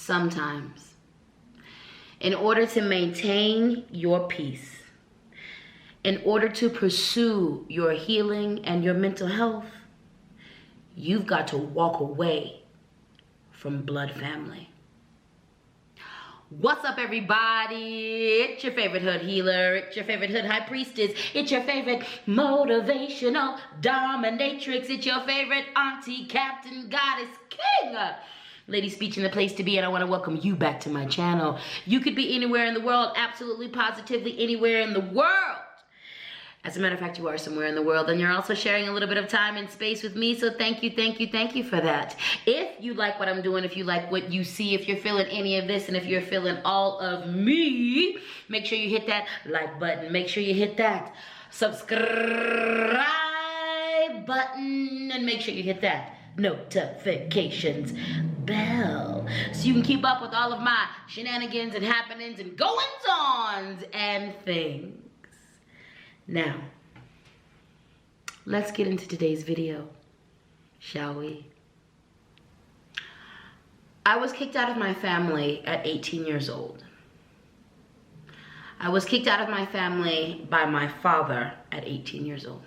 sometimes, in order to maintain your peace, in order to pursue your healing and your mental health, you've got to walk away from blood family. What's up, everybody? It's your favorite hood healer. It's your favorite hood high priestess. It's your favorite motivational dominatrix. It's your favorite auntie, captain, goddess, king. LadySpeech in the place to be, and I want to welcome you back to my channel. You could be anywhere in the world, absolutely positively anywhere in the world. As a matter of fact, you are somewhere in the world, and you're also sharing a little bit of time and space with me, so thank you, thank you, thank you for that. If you like what I'm doing, if you like what you see, if you're feeling any of this, and if you're feeling all of me, make sure you hit that like button. Make sure you hit that subscribe button, and make sure you hit that notifications bell so you can keep up with all of my shenanigans and happenings and goings-ons and things. Now, let's get into today's video, shall we? I was kicked out of my family at 18 years old. I was kicked out of my family by my father at 18 years old.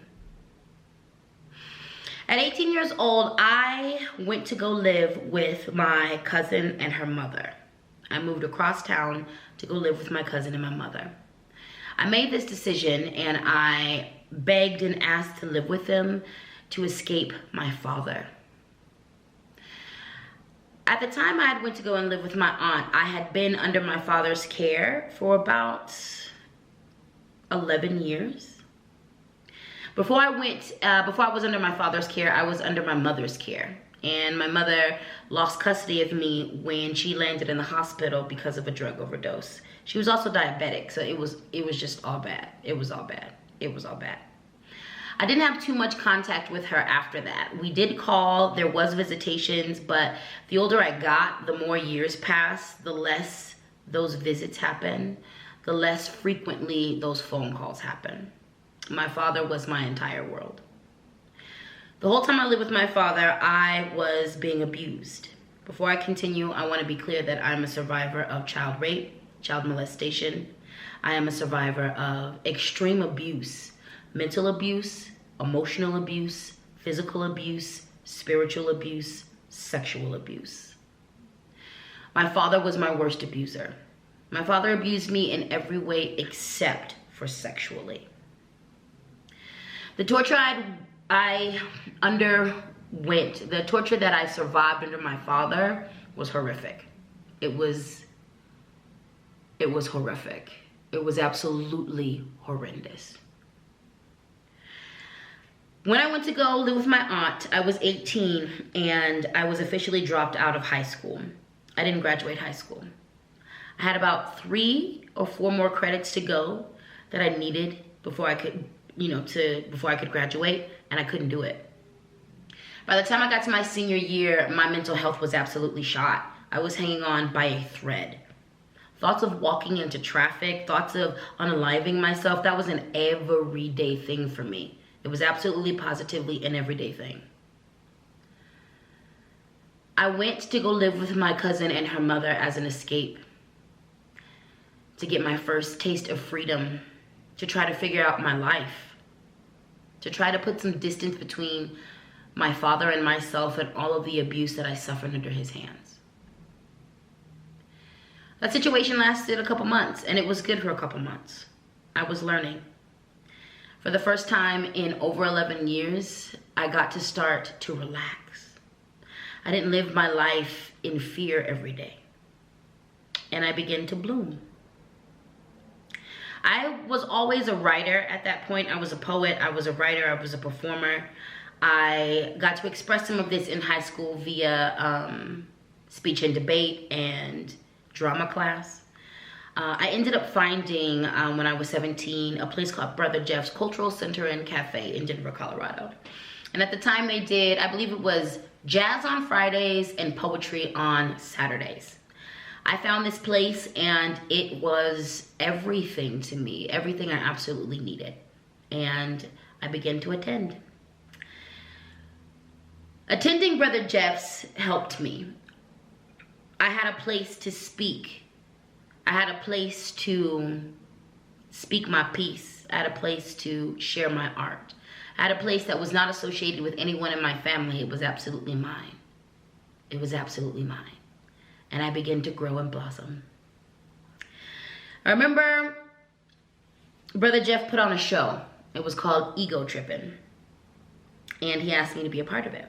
At 18 years old, I went to go live with my cousin and her mother. I moved across town to go live with my cousin and my mother. I made this decision and I begged and asked to live with them to escape my father. At the time I went to go and live with my aunt, I had been under my father's care for about 11 years. Before I was under my father's care, I was under my mother's care. And my mother lost custody of me when she landed in the hospital because of a drug overdose. She was also diabetic, so it was just all bad. It was all bad. It was all bad. I didn't have too much contact with her after that. We did call, there was visitations, but the older I got, the more years passed, the less those visits happen, the less frequently those phone calls happen. My father was my entire world. The whole time I lived with my father, I was being abused. Before I continue, I want to be clear that I'm a survivor of child rape, child molestation. I am a survivor of extreme abuse, mental abuse, emotional abuse, physical abuse, spiritual abuse, sexual abuse. My father was my worst abuser. My father abused me in every way except for sexually. The torture I underwent, the torture that I survived under my father was horrific. It was horrific. It was absolutely horrendous. When I went to go live with my aunt, I was 18 and I was officially dropped out of high school. I didn't graduate high school. I had about 3 or 4 more credits to go that I needed before I could before I could graduate, and I couldn't do it. By the time I got to my senior year, my mental health was absolutely shot. I was hanging on by a thread. Thoughts of walking into traffic, thoughts of unaliving myself, that was an everyday thing for me. It was absolutely positively an everyday thing. I went to go live with my cousin and her mother as an escape, to get my first taste of freedom, to try to figure out my life, to try to put some distance between my father and myself and all of the abuse that I suffered under his hands. That situation lasted a couple months, and it was good for a couple months. I was learning. For the first time in over 11 years, I got to start to relax. I didn't live my life in fear every day, and I began to bloom. I was always a writer at that point. I was a poet, I was a writer, I was a performer. I got to express some of this in high school via speech and debate and drama class. I ended up finding, when I was 17, a place called Brother Jeff's Cultural Center and Cafe in Denver, Colorado. And at the time they did, I believe it was jazz on Fridays and poetry on Saturdays. I found this place and it was everything to me, everything I absolutely needed. And I began to attend. Attending Brother Jeff's helped me. I had a place to speak. I had a place to speak my piece. I had a place to share my art. I had a place that was not associated with anyone in my family. It was absolutely mine. It was absolutely mine. And I began to grow and blossom. I remember Brother Jeff put on a show. It was called Ego Trippin'. And he asked me to be a part of it.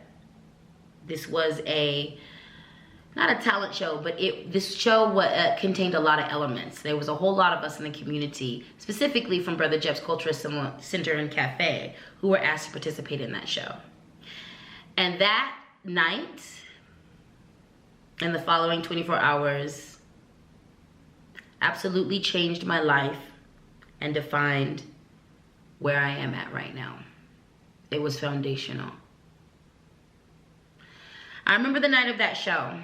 This was not a talent show, but this show contained a lot of elements. There was a whole lot of us in the community, specifically from Brother Jeff's Cultural Center and Cafe, who were asked to participate in that show. And that night, and the following 24 hours, absolutely changed my life and defined where I am at right now. It was foundational. I remember the night of that show.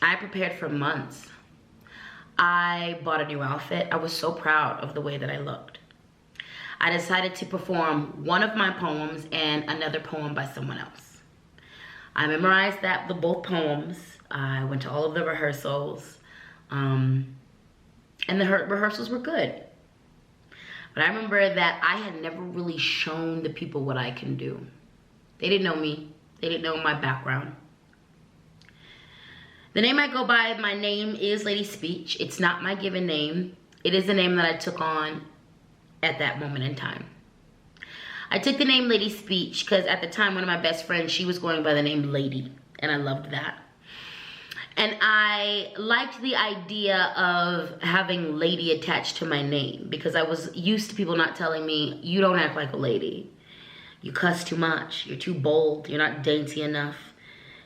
I prepared for months. I bought a new outfit. I was so proud of the way that I looked. I decided to perform one of my poems and another poem by someone else. I memorized both poems. I went to all of the rehearsals. And the rehearsals were good. But I remember that I had never really shown the people what I can do. They didn't know me. They didn't know my background. The name I go by, my name is LadySpeech. It's not my given name. It is the name that I took on at that moment in time. I took the name LadySpeech because at the time, one of my best friends, she was going by the name Lady. And I loved that. And I liked the idea of having lady attached to my name because I was used to people not telling me, you don't act like a lady. You cuss too much. You're too bold. You're not dainty enough.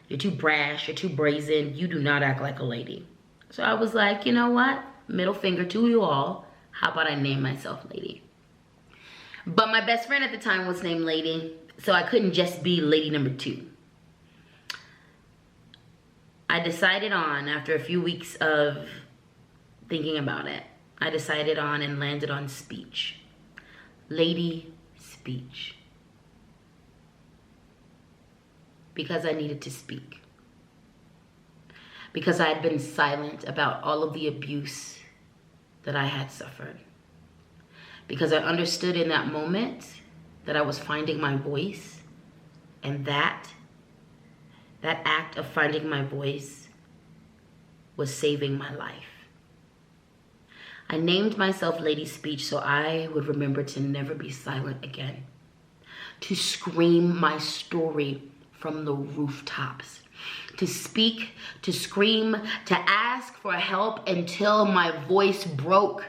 You're too brash. You're too brazen. You do not act like a lady. So I was like, you know what? Middle finger to you all. How about I name myself Lady? But my best friend at the time was named Lady. So I couldn't just be Lady number 2. I decided on, after a few weeks of thinking about it, I decided on and landed on speech. LadySpeech. Because I needed to speak. Because I had been silent about all of the abuse that I had suffered. Because I understood in that moment that I was finding my voice, and that act of finding my voice was saving my life. I named myself LadySpeech so I would remember to never be silent again. To scream my story from the rooftops. To speak, to scream, to ask for help until my voice broke.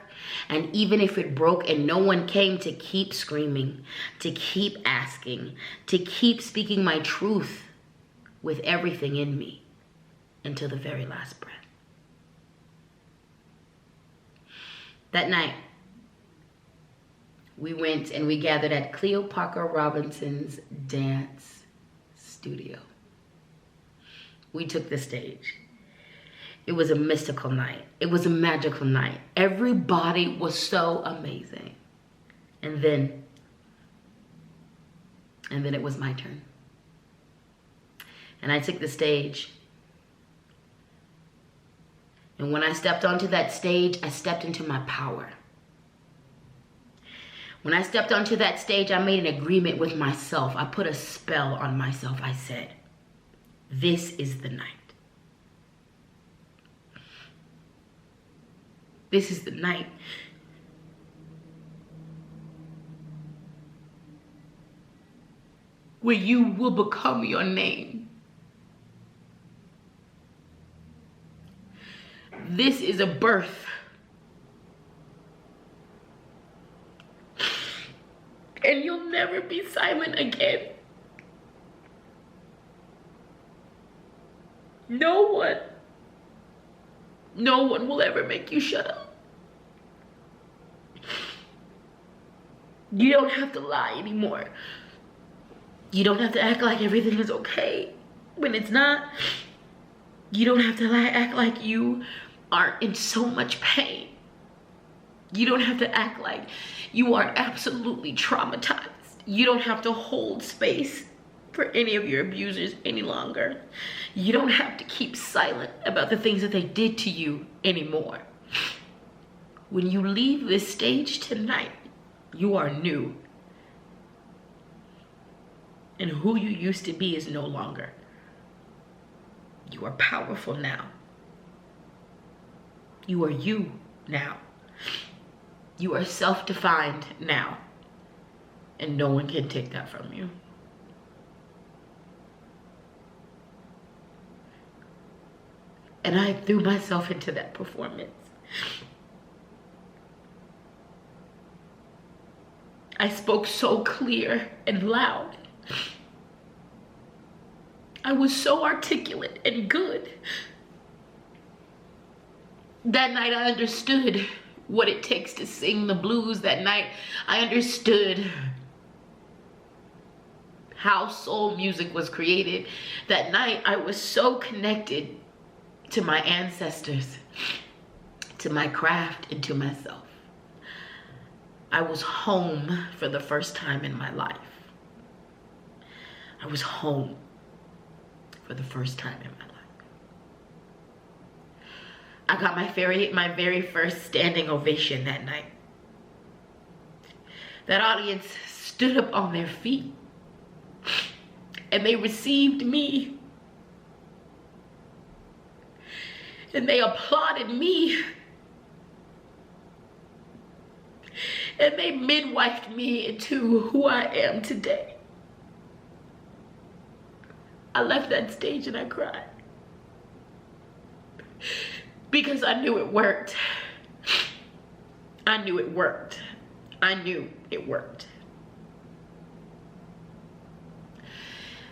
And even if it broke and no one came, to keep screaming, to keep asking, to keep speaking my truth with everything in me until the very last breath. That night, we went and we gathered at Cleo Parker Robinson's dance studio. We took the stage. It was a mystical night. It was a magical night. Everybody was so amazing. And then it was my turn. And I took the stage. And when I stepped onto that stage, I stepped into my power. When I stepped onto that stage, I made an agreement with myself. I put a spell on myself. I said, this is the night. This is the night where you will become your name. This is a birth. And you'll never be silent again. No one will ever make you shut up. You don't have to lie anymore. You don't have to act like everything is okay when it's not. You don't have to act like you are in so much pain. You don't have to act like you are absolutely traumatized. You don't have to hold space for any of your abusers any longer. You don't have to keep silent about the things that they did to you anymore. When you leave this stage tonight, you are new. And who you used to be is no longer. You are powerful now. You are you now. You are self-defined now. And no one can take that from you. And I threw myself into that performance. I spoke so clear and loud. I was so articulate and good. That night I understood what it takes to sing the blues. That night I understood how soul music was created. That night I was so connected to my ancestors, to my craft, and to myself. I was home for the first time in my life. I was home for the first time in my life. I got my very first standing ovation that night. That audience stood up on their feet and they received me. And they applauded me. And they midwifed me into who I am today. I left that stage and I cried. Because I knew it worked. I knew it worked. I knew it worked.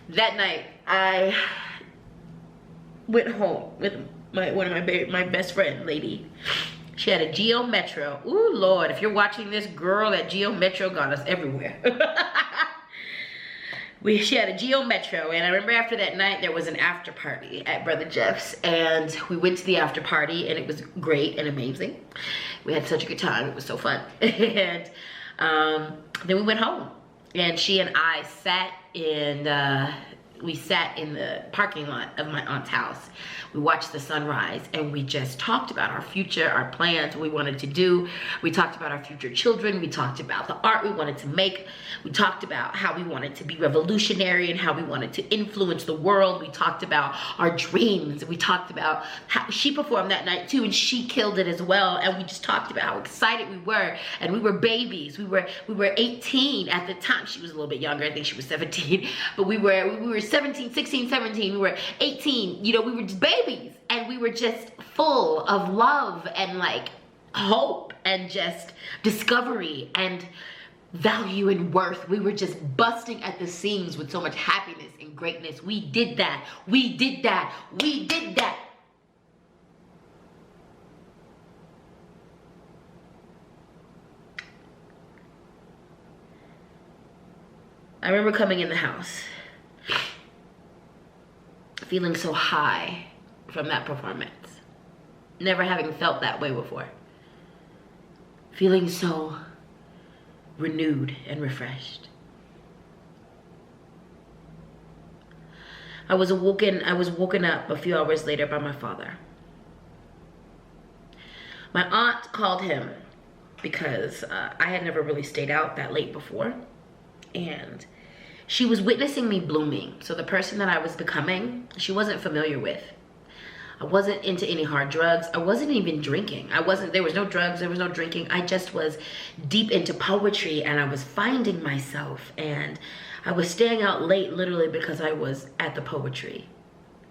That night, I went home with my best friend, Lady. She had a Geo Metro. Ooh, Lord, if you're watching this, girl, that Geo Metro got us everywhere. She had a Geo Metro, and I remember after that night, there was an after party at Brother Jeff's, and we went to the after party, and it was great and amazing. We had such a good time. It was so fun. And then we went home, and she and I sat in the parking lot of my aunt's house. We watched the sunrise and we just talked about our future, our plans, what we wanted to do. We talked about our future children. We talked about the art we wanted to make. We talked about how we wanted to be revolutionary and how we wanted to influence the world. We talked about our dreams. We talked about how she performed that night too, and she killed it as well. And we just talked about how excited we were, and we were babies. We were 18 at the time. She was a little bit younger. I think she was 17, but we were 17, 16, 17. We were 18. You know, we were just babies. And we were just full of love and like hope and just discovery and value and worth. We were just busting at the seams with so much happiness and greatness. We did that. We did that. We did that. I remember coming in the house feeling so high from that performance. Never having felt that way before. Feeling so renewed and refreshed. I was woken up a few hours later by my father. My aunt called him because I had never really stayed out that late before, and she was witnessing me blooming. So the person that I was becoming, she wasn't familiar with. I wasn't into any hard drugs. I wasn't even drinking. There was no drugs, there was no drinking. I just was deep into poetry, and I was finding myself, and I was staying out late literally because I was at the poetry.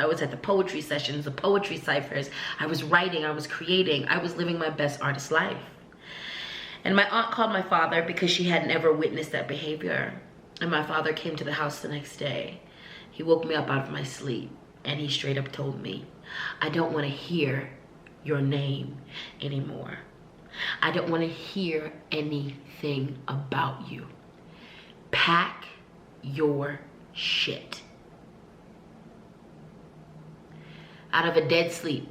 I was at the poetry sessions, the poetry ciphers. I was writing, I was creating, I was living my best artist life. And my aunt called my father because she hadn't ever witnessed that behavior. And my father came to the house the next day. He woke me up out of my sleep, and he straight up told me, I don't want to hear your name anymore. I don't want to hear anything about you. Pack your shit. Out of a dead sleep,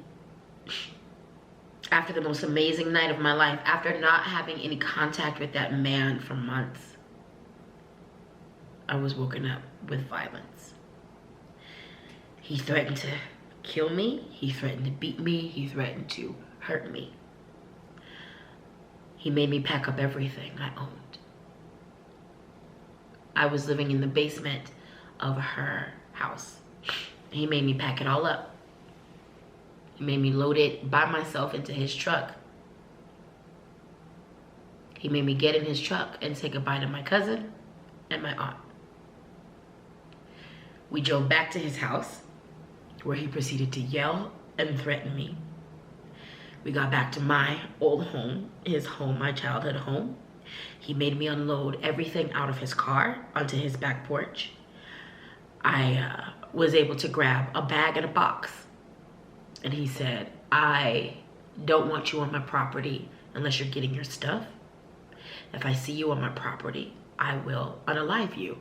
after the most amazing night of my life, after not having any contact with that man for months, I was woken up with violence. He threatened to kill me. He threatened to beat me. He threatened to hurt me. He made me pack up everything I owned. I was living in the basement of her house. He made me pack it all up. He made me load it by myself into his truck. He made me get in his truck and say goodbye to my cousin and my aunt. We drove back to his house, where he proceeded to yell and threaten me. We got back to my old home, his home, my childhood home. He made me unload everything out of his car onto his back porch. I was able to grab a bag and a box. And he said, I don't want you on my property unless you're getting your stuff. If I see you on my property, I will unalive you.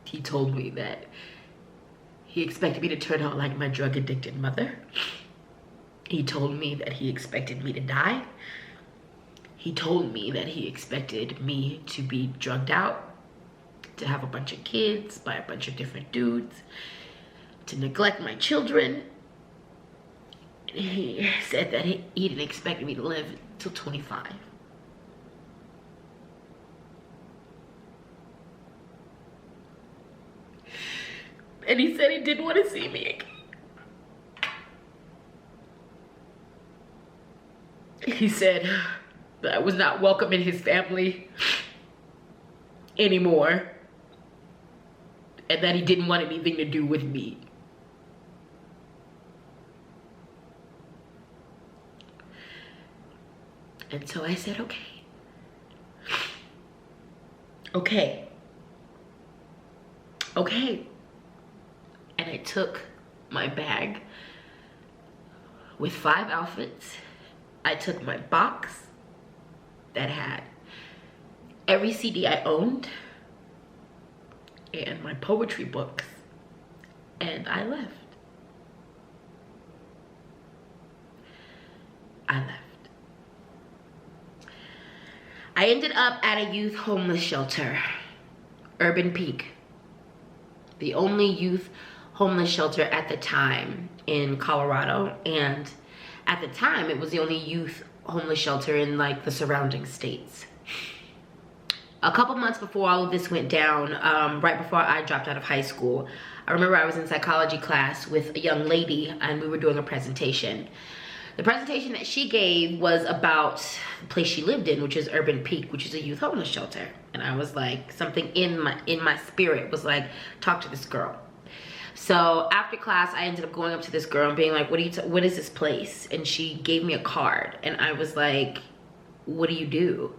He told me that he expected me to turn out like my drug-addicted mother. He told me that he expected me to die. He told me that he expected me to be drugged out, to have a bunch of kids by a bunch of different dudes, to neglect my children. He said that he didn't expect me to live till 25. And he said he didn't want to see me again. He said that I was not welcome in his family anymore, and that he didn't want anything to do with me. And so I said, okay. Okay. And I took my bag with 5 outfits. I took my box that had every CD I owned and my poetry books, and I left. I ended up at a youth homeless shelter, Urban Peak, the only youth homeless shelter at the time in Colorado, and at the time it was the only youth homeless shelter in like the surrounding states. A couple months before all of this went down, right before I dropped out of high school, I remember I was in psychology class with a young lady and we were doing a presentation. The presentation that she gave was about the place she lived in, which is Urban Peak, which is a youth homeless shelter. And I was like, something in my spirit was like, talk to this girl. So after class, I ended up going up to this girl and being like, what is this place? And she gave me a card. And I was like, what do you do?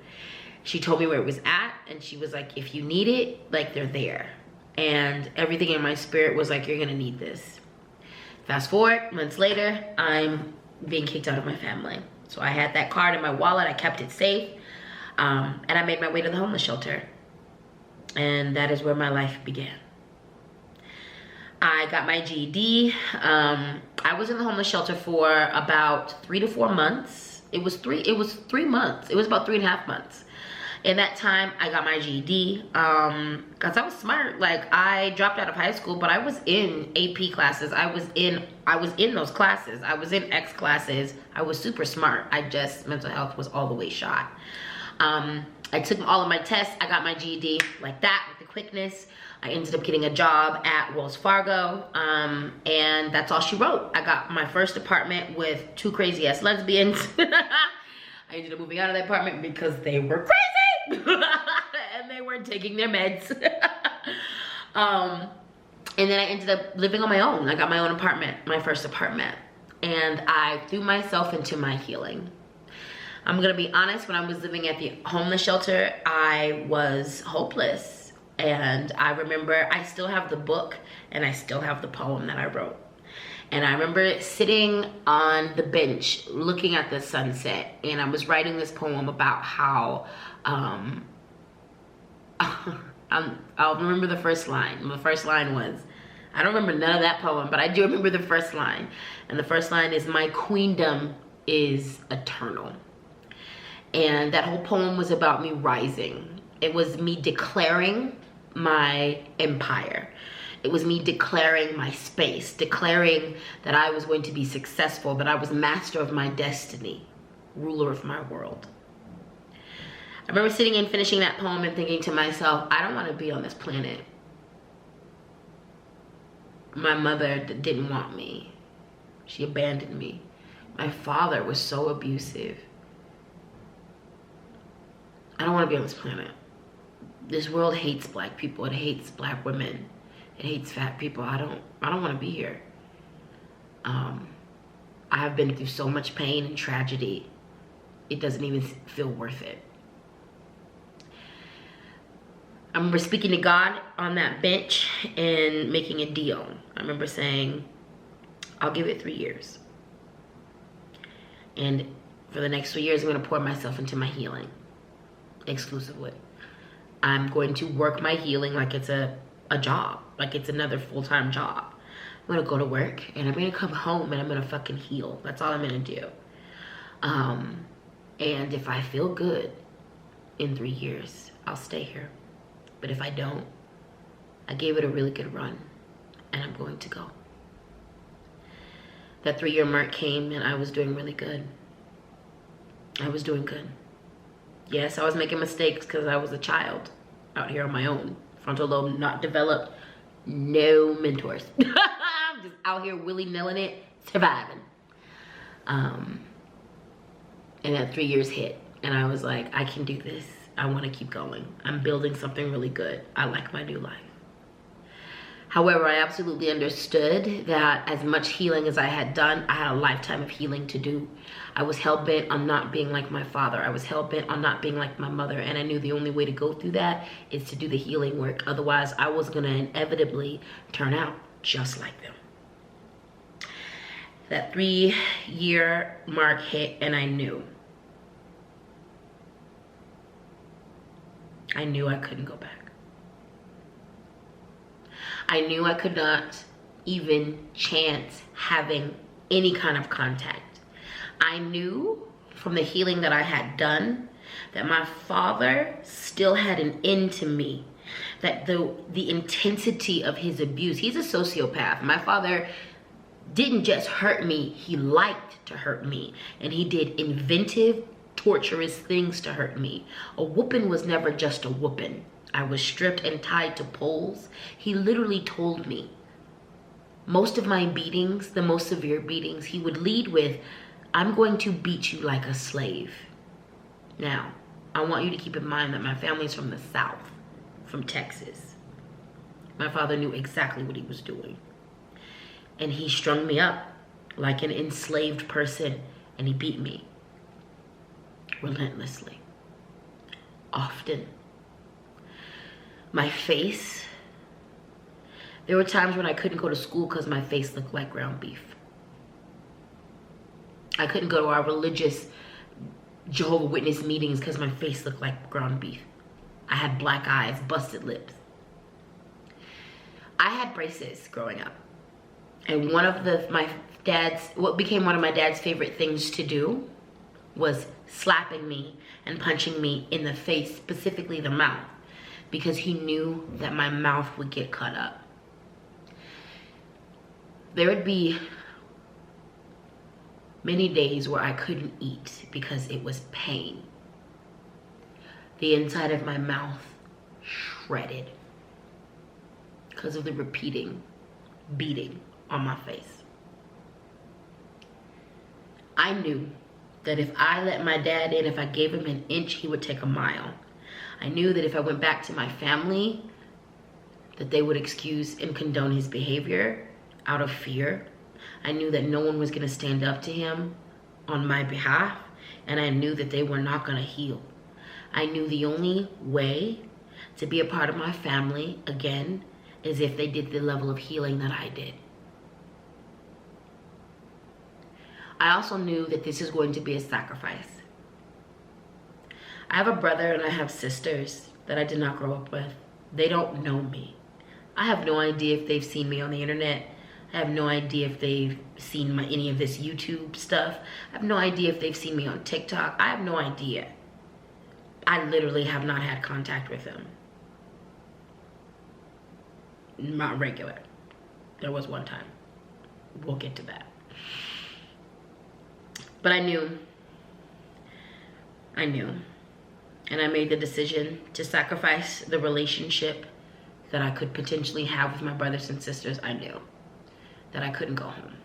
She told me where it was at. And she was like, if you need it, like they're there. And everything in my spirit was like, you're gonna need this. Fast forward, months later, I'm being kicked out of my family. So I had that card in my wallet, I kept it safe. And I made my way to the homeless shelter. And that is where my life began. I got my GED. I was in the homeless shelter for about 3 to 4 months. It was 3 months. It was about 3.5 months. In that time, I got my GED because I was smart. Like, I dropped out of high school, but I was in AP classes. I was in those classes. I was in X classes. I was super smart. Mental health was all the way shot. I took all of my tests. I got my GED like that with the quickness. I ended up getting a job at Wells Fargo, and that's all she wrote. I got my first apartment with 2 crazy ass lesbians. I ended up moving out of that apartment because they were crazy and they weren't taking their meds. And then I ended up living on my own. I got my own apartment, my first apartment, and I threw myself into my healing. I'm gonna be honest, when I was living at the homeless shelter, I was hopeless. And I remember, I still have the book and I still have the poem that I wrote. And I remember sitting on the bench looking at the sunset, and I was writing this poem about how, I'll remember the first line. The first line was, I don't remember none of that poem, but I do remember the first line. And the first line is, "My queendom is eternal." And that whole poem was about me rising. It was me declaring my empire. It was me declaring my space, declaring that I was going to be successful, that I was master of my destiny, ruler of my world. I remember sitting and finishing that poem and thinking to myself, I don't want to be on this planet. My mother didn't want me. She abandoned me. My father was so abusive. I don't want to be on this planet. This world hates black people. It hates black women. It hates fat people. I don't want to be here. I have been through so much pain and tragedy. It doesn't even feel worth it. I remember speaking to God on that bench and making a deal. I remember saying, I'll give it 3 years. And for the next 3 years, I'm going to pour myself into my healing exclusively. I'm going to work my healing like it's a job, like it's another full-time job. I'm going to go to work and I'm going to come home and I'm going to fucking heal. That's all I'm going to do. And if I feel good in 3 years, I'll stay here. But if I don't, I gave it a really good run and I'm going to go. That 3-year mark came and I was doing really good. I was doing good. Yes, I was making mistakes because I was a child out here on my own. Frontal lobe not developed, no mentors. I'm just out here willy-nilly it, surviving. And that 3 years hit and I was like, I can do this. I want to keep going. I'm building something really good. I like my new life. However, I absolutely understood that as much healing as I had done, I had a lifetime of healing to do. I was hell-bent on not being like my father. I was hell-bent on not being like my mother. And I knew the only way to go through that is to do the healing work. Otherwise, I was going to inevitably turn out just like them. That 3-year mark hit and I knew I couldn't go back. I knew I could not even chance having any kind of contact. I knew from the healing that I had done that my father still had an end to me, that the intensity of his abuse, he's a sociopath. My father didn't just hurt me, he liked to hurt me, and he did inventive, torturous things to hurt me. A whooping was never just a whooping. I was stripped and tied to poles. He literally told me. Most of my beatings, the most severe beatings, he would lead with, I'm going to beat you like a slave. Now, I want you to keep in mind that my family's from the South, from Texas. My father knew exactly what he was doing. And he strung me up like an enslaved person, and he beat me. Relentlessly, often. My face, there were times when I couldn't go to school because my face looked like ground beef. I couldn't go to our religious Jehovah Witness meetings because my face looked like ground beef. I had black eyes, busted lips. I had braces growing up. And what became one of my dad's favorite things to do was slapping me and punching me in the face, specifically the mouth, because he knew that my mouth would get cut up. There would be many days where I couldn't eat because it was pain. The inside of my mouth shredded because of the repeating beating on my face. I knew that if I let my dad in, if I gave him an inch, he would take a mile. I knew that if I went back to my family, that they would excuse and condone his behavior out of fear. I knew that no one was going to stand up to him on my behalf, and I knew that they were not going to heal. I knew the only way to be a part of my family again is if they did the level of healing that I did. I also knew that this is going to be a sacrifice. I have a brother and I have sisters that I did not grow up with. They don't know me. I have no idea if they've seen me on the internet. I have no idea if they've seen any of this YouTube stuff. I have no idea if they've seen me on TikTok. I have no idea. I literally have not had contact with them. Not regular. There was one time. We'll get to that. But I knew. And I made the decision to sacrifice the relationship that I could potentially have with my brothers and sisters. I knew that I couldn't go home,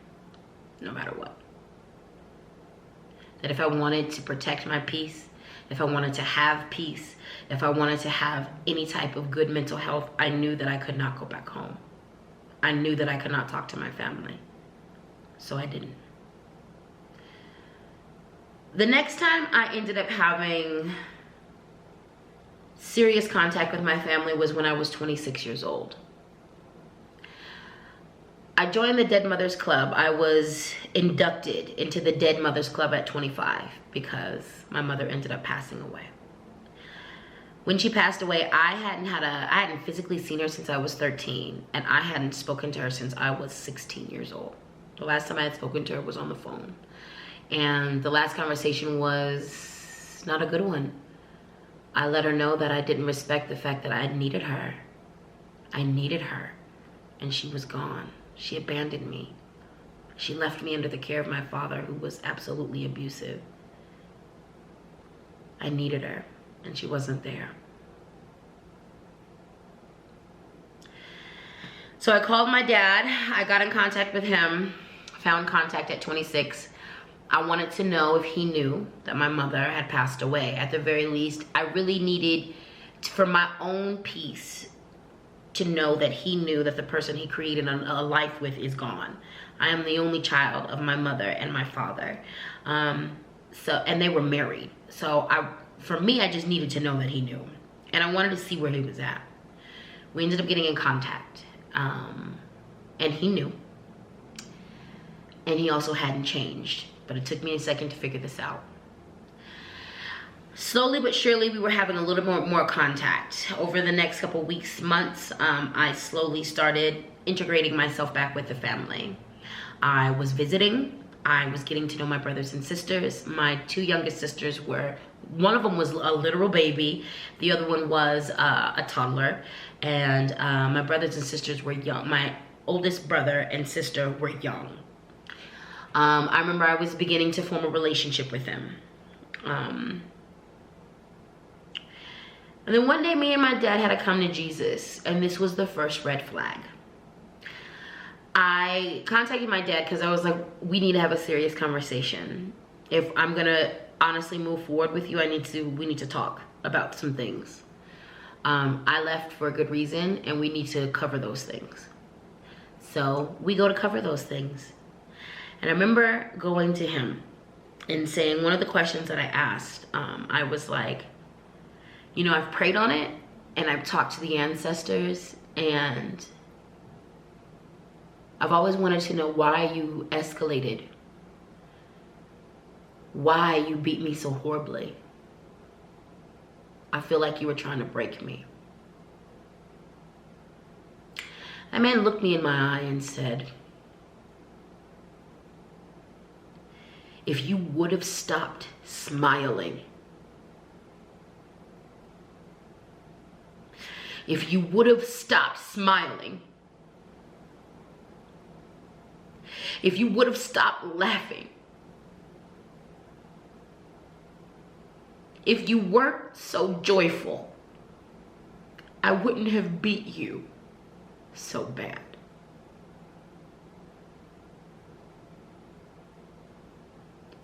no matter what. That if I wanted to protect my peace, if I wanted to have peace, if I wanted to have any type of good mental health, I knew that I could not go back home. I knew that I could not talk to my family. So I didn't. The next time I ended up having serious contact with my family was when I was 26 years old. I joined the Dead Mothers Club. I was inducted into the Dead Mothers Club at 25 because my mother ended up passing away. When she passed away, I hadn't physically seen her since I was 13, and I hadn't spoken to her since I was 16 years old. The last time I had spoken to her was on the phone. And the last conversation was not a good one. I let her know that I didn't respect the fact that I needed her. I needed her, and she was gone. She abandoned me. She left me under the care of my father, who was absolutely abusive. I needed her, and she wasn't there. So I called my dad. I got in contact with him, found contact at 26. I wanted to know if he knew that my mother had passed away. At the very least, I really needed, for my own peace, to know that he knew that the person he created a life with is gone. I am the only child of my mother and my father. And they were married. So for me, I just needed to know that he knew. And I wanted to see where he was at. We ended up getting in contact. And he knew. And he also hadn't changed. But it took me a second to figure this out. Slowly but surely, we were having a little more contact. Over the next couple weeks, months, I slowly started integrating myself back with the family. I was visiting. I was getting to know my brothers and sisters. My two youngest sisters one of them was a literal baby. The other one was a toddler. And my brothers and sisters were young. My oldest brother and sister were young. I remember I was beginning to form a relationship with them. And then one day, me and my dad had to come to Jesus, and this was the first red flag. I contacted my dad because I was like, we need to have a serious conversation. If I'm gonna honestly move forward with you, we need to talk about some things. I left for a good reason, and we need to cover those things. So we go to cover those things. And I remember going to him and saying, one of the questions that I asked, I was like, you know, I've prayed on it, and I've talked to the ancestors, and I've always wanted to know why you escalated, why you beat me so horribly. I feel like you were trying to break me. That man looked me in my eye and said, if you would have stopped smiling, if you would have stopped smiling, if you would have stopped laughing, if you weren't so joyful, I wouldn't have beat you so bad.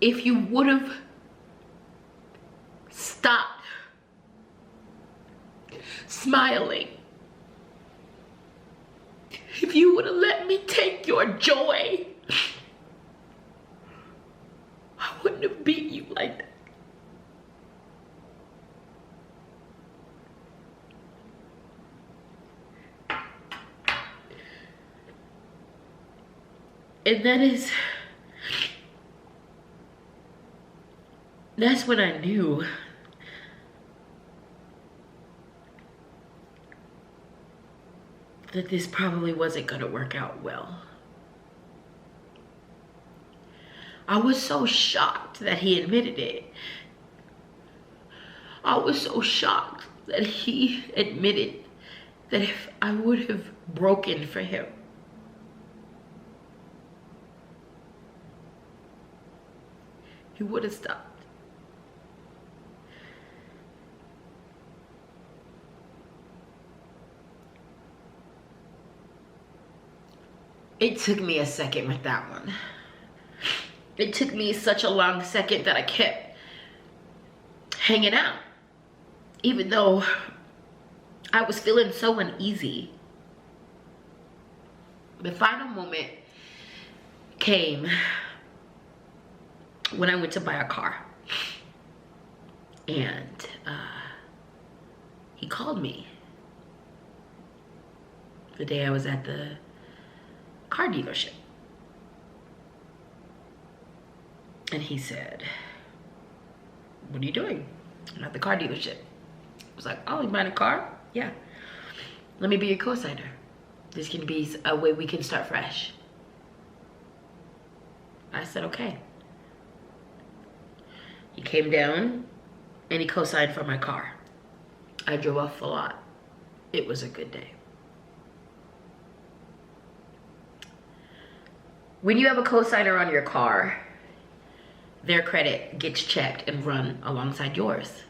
If you would have stopped smiling, if you would have let me take your joy, I wouldn't have beat you like that. And that's when I knew that this probably wasn't gonna work out well. I was so shocked that he admitted it. I was so shocked that he admitted that if I would have broken for him, he would have stopped. It took me a second with that one. It took me such a long second that I kept hanging out, even though I was feeling so uneasy. The final moment came when I went to buy a car. And he called me the day I was at the car dealership. And he said, "What are you doing?" "I'm at the car dealership." I was like, "Oh, you buying a car?" "Yeah." "Let me be your co-signer. This can be a way we can start fresh." I said, "Okay." He came down and he co-signed for my car. I drove off a lot. It was a good day. When you have a co-signer on your car, their credit gets checked and run alongside yours.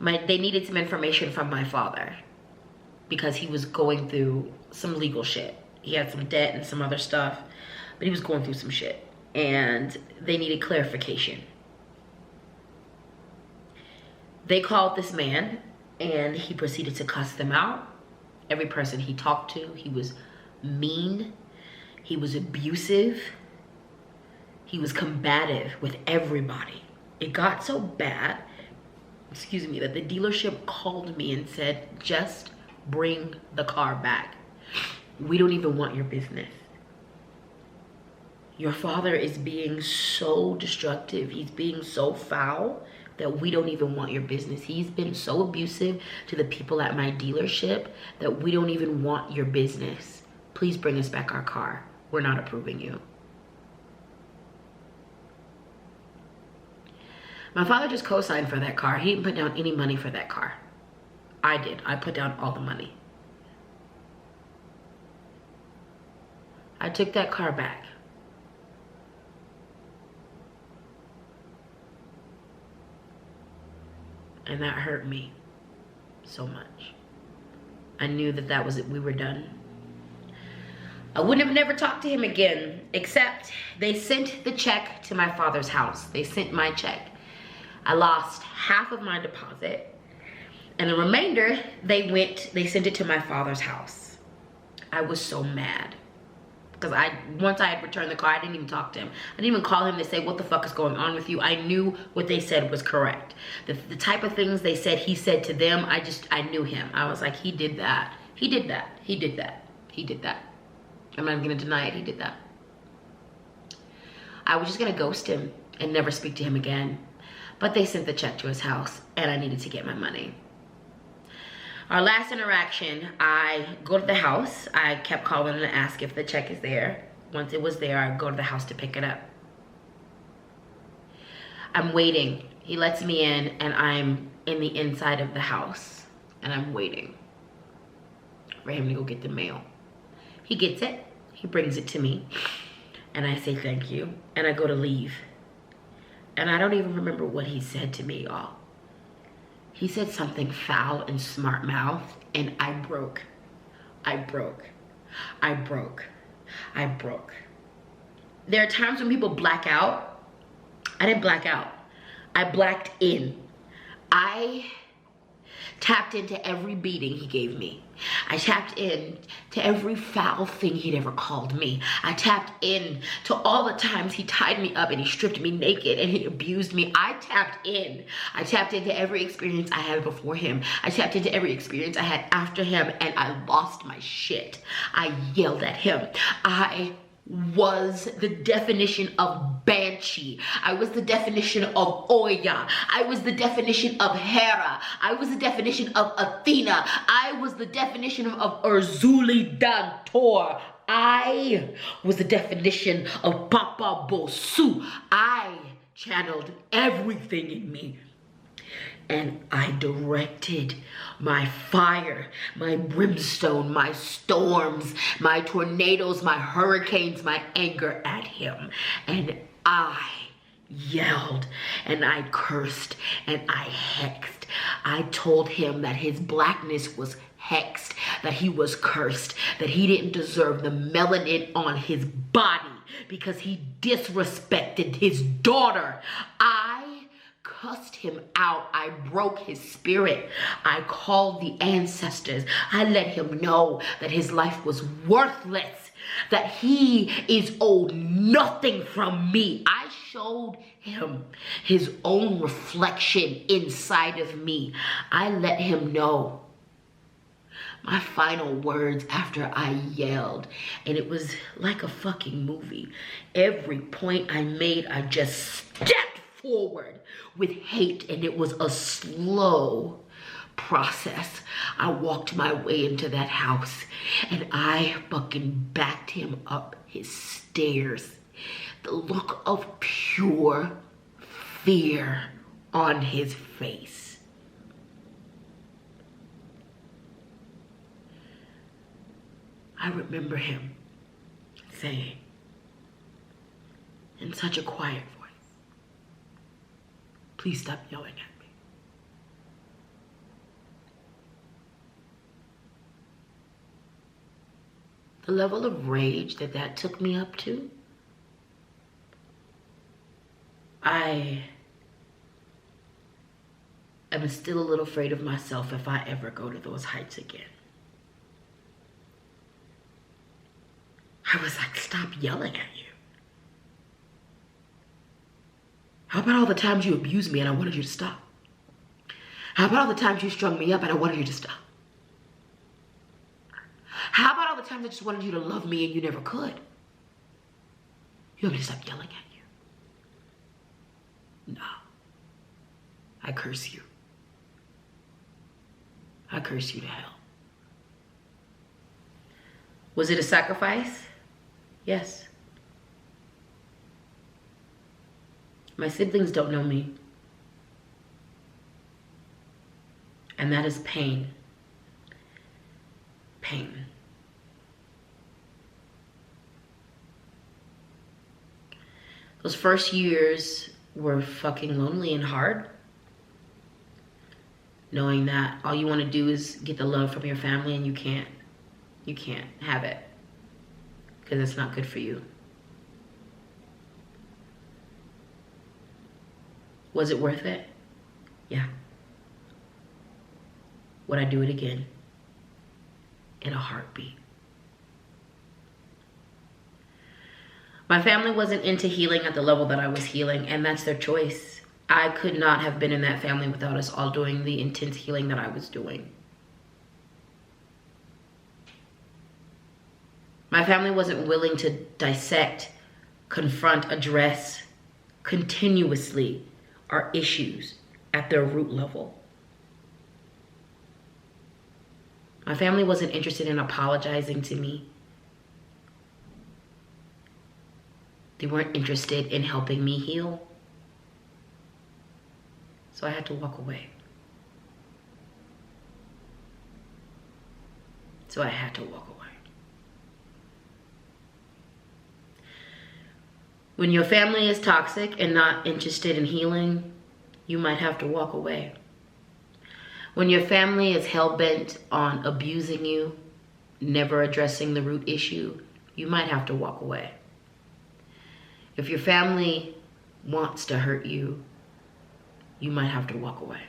They needed some information from my father because he was going through some legal shit. He had some debt and some other stuff, but he was going through some shit and they needed clarification. They called this man and he proceeded to cuss them out. Every person he talked to, he was mean, he was abusive, he was combative with everybody. It got so bad, excuse me, that the dealership called me and said, "Just bring the car back. We don't even want your business. Your father is being so destructive. He's being so foul that we don't even want your business. He's been so abusive to the people at my dealership that we don't even want your business. Please bring us back our car. We're not approving you." My father just co-signed for that car. He didn't put down any money for that car. I did. I put down all the money. I took that car back. And that hurt me so much. I knew that that was it. We were done. I wouldn't have never talked to him again, except they sent the check to my father's house. They sent my check. I lost half of my deposit, and the remainder, they sent it to my father's house. I was so mad because once I had returned the car, I didn't even talk to him. I didn't even call him to say, "What the fuck is going on with you?" I knew what they said was correct. The type of things they said he said to them, I knew him. I was like, he did that. He did that. He did that. He did that. I'm not gonna deny it. He did that. I was just gonna ghost him and never speak to him again. But they sent the check to his house and I needed to get my money. Our last interaction, I go to the house. I kept calling and ask if the check is there. Once it was there, I go to the house to pick it up. I'm waiting. He lets me in and I'm in the inside of the house and I'm waiting for him to go get the mail. He gets it, he brings it to me and I say thank you and I go to leave. And I don't even remember what he said to me, y'all. He said something foul and smart mouth and I broke. I broke. I broke. I broke. There are times when people black out. I didn't black out. I blacked in. I tapped into every beating he gave me. I tapped in to every foul thing he'd ever called me. I tapped in to all the times he tied me up and he stripped me naked and he abused me. I tapped in. I tapped into every experience I had before him. I tapped into every experience I had after him and I lost my shit. I yelled at him. I was the definition of banshee. I was the definition of Oya. I was the definition of Hera. I was the definition of Athena. I was the definition of Urzuli Dantor. I was the definition of Papa Bosu. I channeled everything in me. And I directed my fire, my brimstone, my storms, my tornadoes, my hurricanes, my anger at him. And I yelled and I cursed and I hexed. I told him that his blackness was hexed, that he was cursed, that he didn't deserve the melanin on his body because he disrespected his daughter. I cussed him out. I broke his spirit. I called the ancestors. I let him know that his life was worthless, that he is owed nothing from me. I showed him his own reflection inside of me. I let him know my final words after I yelled, and it was like a fucking movie. Every point I made, I just stepped forward with hate, and it was a slow process. I walked my way into that house and I fucking backed him up his stairs. The look of pure fear on his face. I remember him saying in such a quiet voice, "Please stop yelling at me." The level of rage that took me up to, I am still a little afraid of myself if I ever go to those heights again. I was like, stop yelling at you. How about all the times you abused me and I wanted you to stop? How about all the times you strung me up and I wanted you to stop? How about all the times I just wanted you to love me and you never could? You want me to stop yelling at you? No. I curse you. I curse you to hell. Was it a sacrifice? Yes. My siblings don't know me. And that is pain. Pain. Those first years were fucking lonely and hard. Knowing that all you want to do is get the love from your family and you can't have it because it's not good for you. Was it worth it? Yeah. Would I do it again? In a heartbeat. My family wasn't into healing at the level that I was healing, and that's their choice. I could not have been in that family without us all doing the intense healing that I was doing. My family wasn't willing to dissect, confront, address continuously our issues at their root level. My family wasn't interested in apologizing to me. They weren't interested in helping me heal. So I had to walk away. So I had to walk away. When your family is toxic and not interested in healing, you might have to walk away. When your family is hell-bent on abusing you, never addressing the root issue, you might have to walk away. If your family wants to hurt you, you might have to walk away.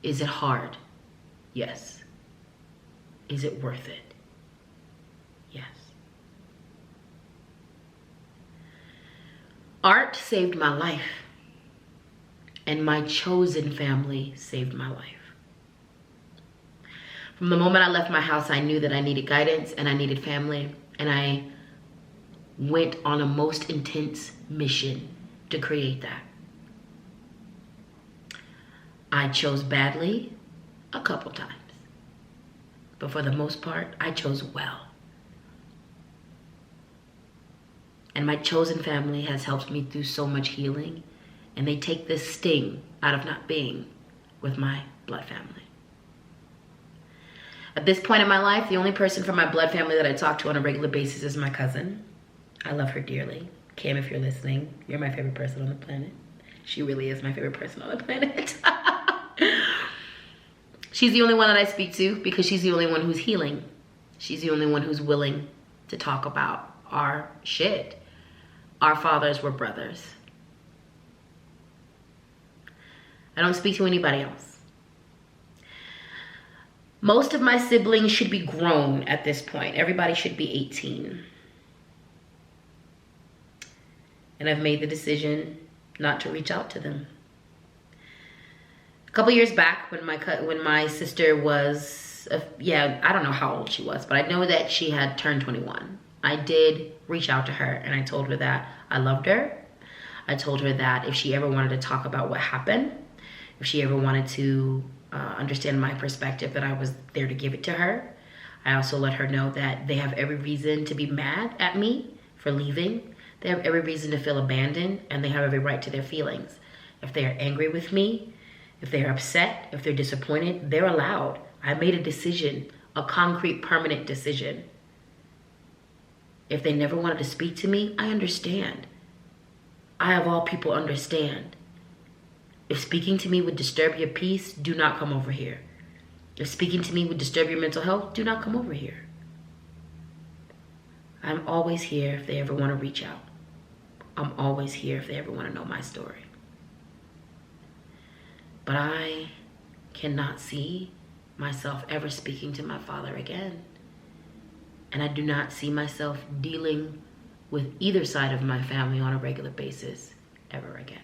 Is it hard? Yes. Is it worth it? Yes. Art saved my life, and my chosen family saved my life. From the moment I left my house, I knew that I needed guidance and I needed family. And I went on a most intense mission to create that. I chose badly a couple times, but for the most part, I chose well. And my chosen family has helped me through so much healing, and they take this sting out of not being with my blood family. At this point in my life, the only person from my blood family that I talk to on a regular basis is my cousin. I love her dearly. Kim, if you're listening, you're my favorite person on the planet. She really is my favorite person on the planet. She's the only one that I speak to because she's the only one who's healing. She's the only one who's willing to talk about our shit. Our fathers were brothers. I don't speak to anybody else. Most of my siblings should be grown at this point. Everybody should be 18. And I've made the decision not to reach out to them. A couple years back when my sister was, I don't know how old she was, but I know that she had turned 21. I did reach out to her and I told her that I loved her. I told her that if she ever wanted to talk about what happened, if she ever wanted to understand my perspective, that I was there to give it to her. I also let her know that they have every reason to be mad at me for leaving. They have every reason to feel abandoned, and they have every right to their feelings. If they are angry with me, if they're upset, if they're disappointed, they're allowed. I made a decision, a concrete, permanent decision. If they never wanted to speak to me, I understand. I, of all people, understand. If speaking to me would disturb your peace, do not come over here. If speaking to me would disturb your mental health, do not come over here. I'm always here if they ever want to reach out. I'm always here if they ever want to know my story. But I cannot see myself ever speaking to my father again. And I do not see myself dealing with either side of my family on a regular basis ever again.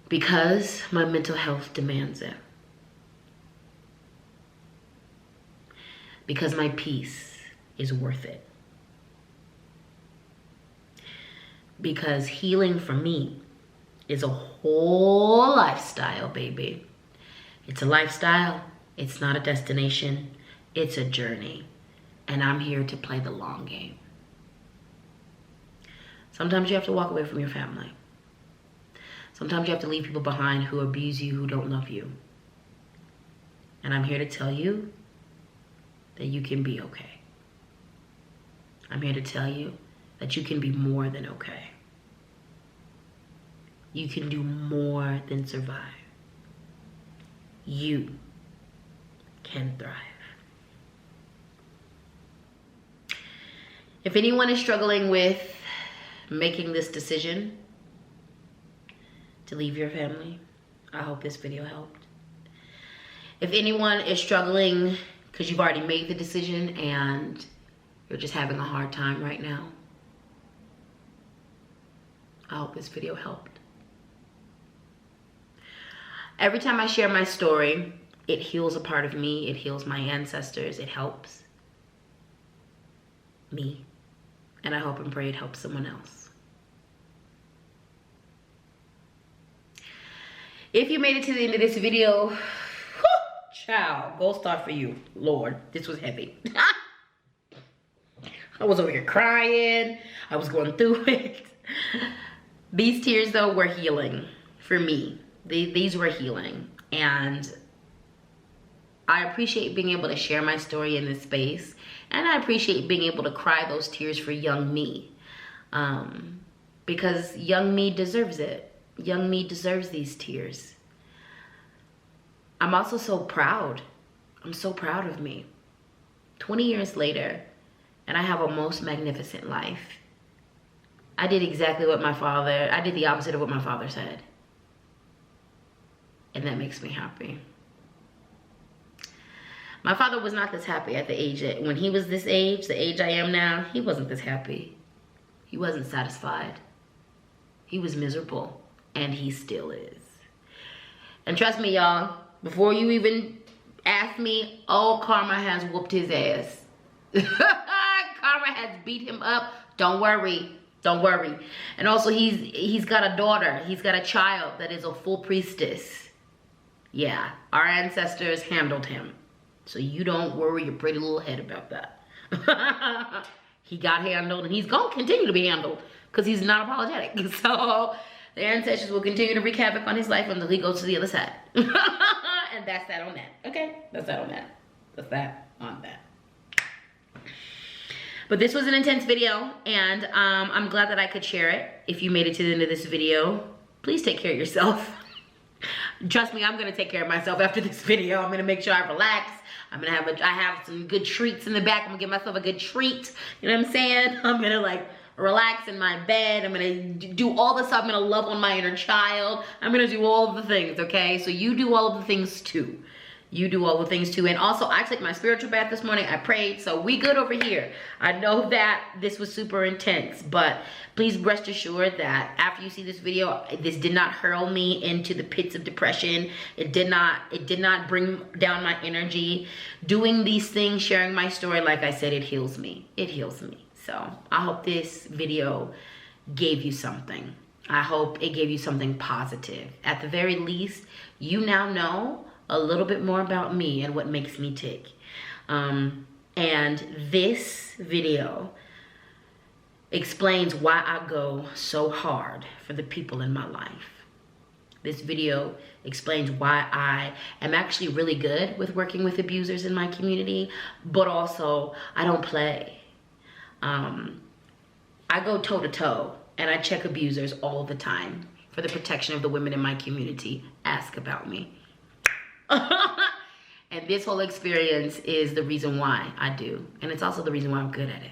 Because my mental health demands it. Because my peace is worth it. Because healing for me is a whole lifestyle, baby. It's a lifestyle. It's not a destination. It's a journey. And I'm here to play the long game. Sometimes you have to walk away from your family. Sometimes you have to leave people behind who abuse you, who don't love you. And I'm here to tell you that you can be okay. I'm here to tell you that you can be more than okay. You can do more than survive. You can thrive. If anyone is struggling with making this decision to leave your family, I hope this video helped. If anyone is struggling because you've already made the decision and you're just having a hard time right now, I hope this video helped. Every time I share my story, it heals a part of me. It heals my ancestors. It helps me. And I hope and pray it helps someone else. If you made it to the end of this video, whew, child, gold star for you. Lord, this was heavy. I was over here crying. I was going through it. These tears, though, were healing for me. These were healing. And I appreciate being able to share my story in this space. And I appreciate being able to cry those tears for young me. Because young me deserves it. Young me deserves these tears. I'm also so proud. I'm so proud of me. 20 years later, and I have a most magnificent life. I did exactly what I did the opposite of what my father said. And that makes me happy. My father was not this happy at the age, when he was this age, the age I am now, he wasn't this happy. He wasn't satisfied. He was miserable, and he still is. And trust me, y'all, before you even Ask me, oh, Karma has whooped his ass. Karma has beat him up. Don't worry. Don't worry. And also, he's got a daughter. He's got a child that is a full priestess. Yeah, our ancestors handled him. So you don't worry your pretty little head about that. He got handled, and he's going to continue to be handled because he's not apologetic. So the ancestors will continue to wreak havoc on his life until he goes to the other side. And that's that on that. Okay? That's that on that. That's that on that. But this was an intense video, and I'm glad that I could share it. If you made it to the end of this video, please take care of yourself. Trust me, I'm gonna take care of myself after this video. I'm gonna make sure I relax. I have some good treats in the back. I'm gonna give myself a good treat. You know what I'm saying? I'm gonna like relax in my bed. I'm gonna do all the stuff. I'm gonna love on my inner child. I'm gonna do all of the things, okay? So you do all of the things too. You do all the things too. And also, I took my spiritual bath this morning. I prayed, so we good over here. I know that this was super intense, but please rest assured that after you see this video, this did not hurl me into the pits of depression. It did not bring down my energy. Doing these things, sharing my story, like I said, it heals me. It heals me. So I hope this video gave you something. I hope it gave you something positive. At the very least, you now know a little bit more about me and what makes me tick. And this video explains why I go so hard for the people in my life. This video explains why I am actually really good with working with abusers in my community, but also I don't play. I go toe to toe and I check abusers all the time for the protection of the women in my community. Ask about me. And this whole experience is the reason why I do. And it's also the reason why I'm good at it.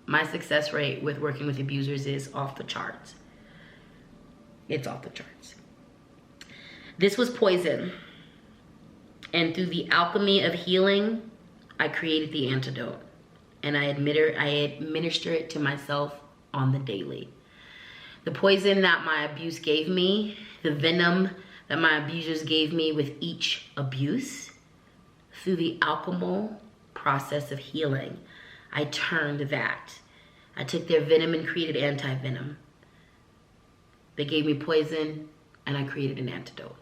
My success rate with working with abusers is off the charts. It's off the charts. This was poison. And through the alchemy of healing, I created the antidote. And I administer it to myself on the daily. The poison that my abuse gave me, the venom that my abusers gave me with each abuse, through the alchemical process of healing, I turned that. I took their venom and created anti-venom. They gave me poison and I created an antidote.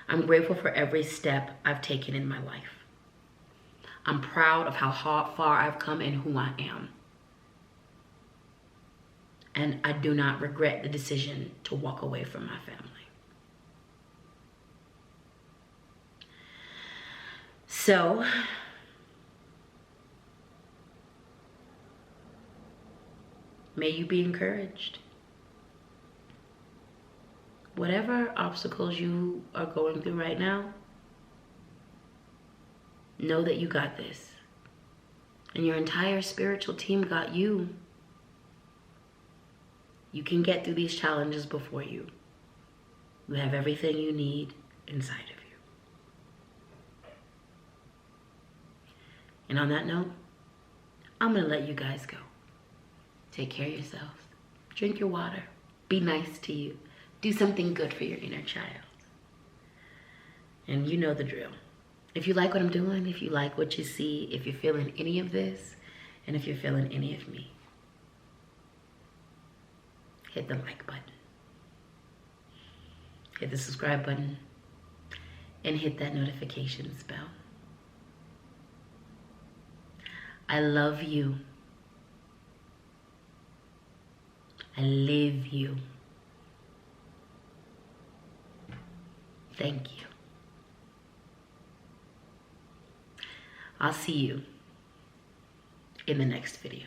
I'm grateful for every step I've taken in my life. I'm proud of how far I've come and who I am. And I do not regret the decision to walk away from my family. So, may you be encouraged. Whatever obstacles you are going through right now, know that you got this. And your entire spiritual team got you. You can get through these challenges before you. You have everything you need inside of you. And on that note, I'm gonna let you guys go. Take care of yourselves. Drink your water. Be nice to you. Do something good for your inner child. And you know the drill. If you like what I'm doing, if you like what you see, if you're feeling any of this, and if you're feeling any of me, hit the like button, hit the subscribe button, and hit that notifications bell. I love you. I live you. Thank you. I'll see you in the next video.